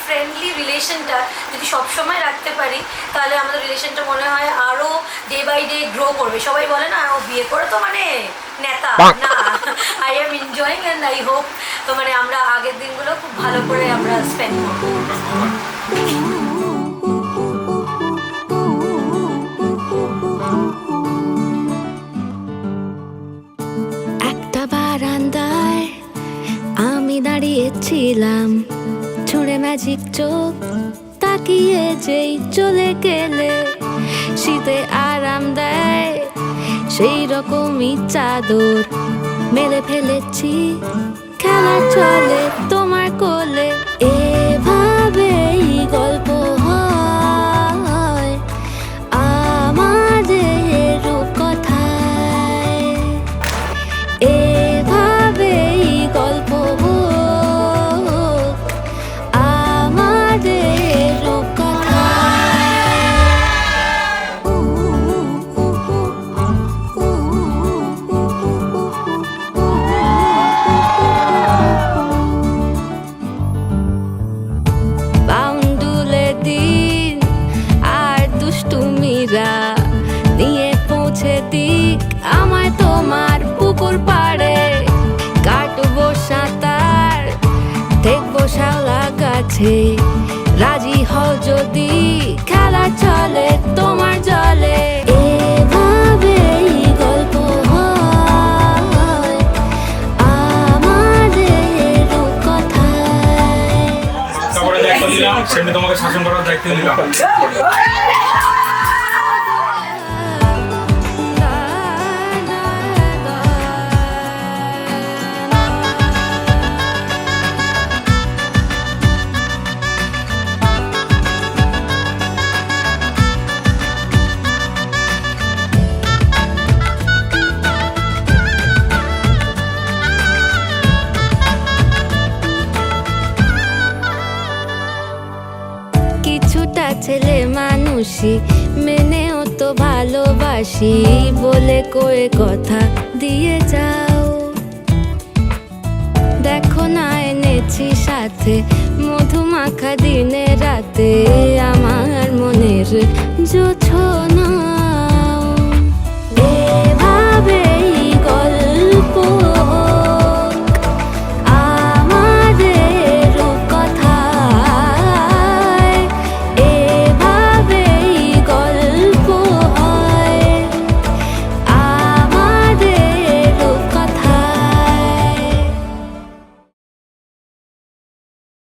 Friendly রিলেশনটা যদি সবসময় রাখতে পারি তাহলে আমাদের রিলেশনটা মনে হয় আরও ডে বাই ডে গ্রো করবে। সবাই বলে না ও বিয়ে করে তো মানে নেতা, না, I am enjoying and I hope তো মানে আমরা আগের দিনগুলো খুব ভালো করে আমরা স্পেন্ড করবো। একটা বারান্দায় আমি দাঁড়িয়েছিলাম, ছুঁড়ে ম্যাজিক চোখ তাকিয়ে যেই চলে গেলে, শীতে আরাম দেয় সেই রকমই চাদর মেলে ফেলেছি, খেলা চলে তোমার কোলে। এভাবেই গল্প হয় আমাদের রূপকথায়, এভাবেই গল্প নিয়ে পৌঁছে দিক আমায় তোমার পুকুর পাড়ে, কাটবো সাঁতার দেখবো শাওলা গাছে, রাজি হও যদি খেলা চলে তোমার জলে। এভাবেই গল্প হয় আমাদের রূপকথায়। তারপরে দায়িত্ব দিলাম, সেমনি তোমাকে শাসন করার দায়িত্ব দিলাম। কিছুটা ছেলে মানুষই মেনেও তো ভালোবাসি, বলে কয়ে কথা দিয়ে যাও। দেখো না এনেছি সাথে মধুমাখা দিনে রাতে আমার মনের জোছনা।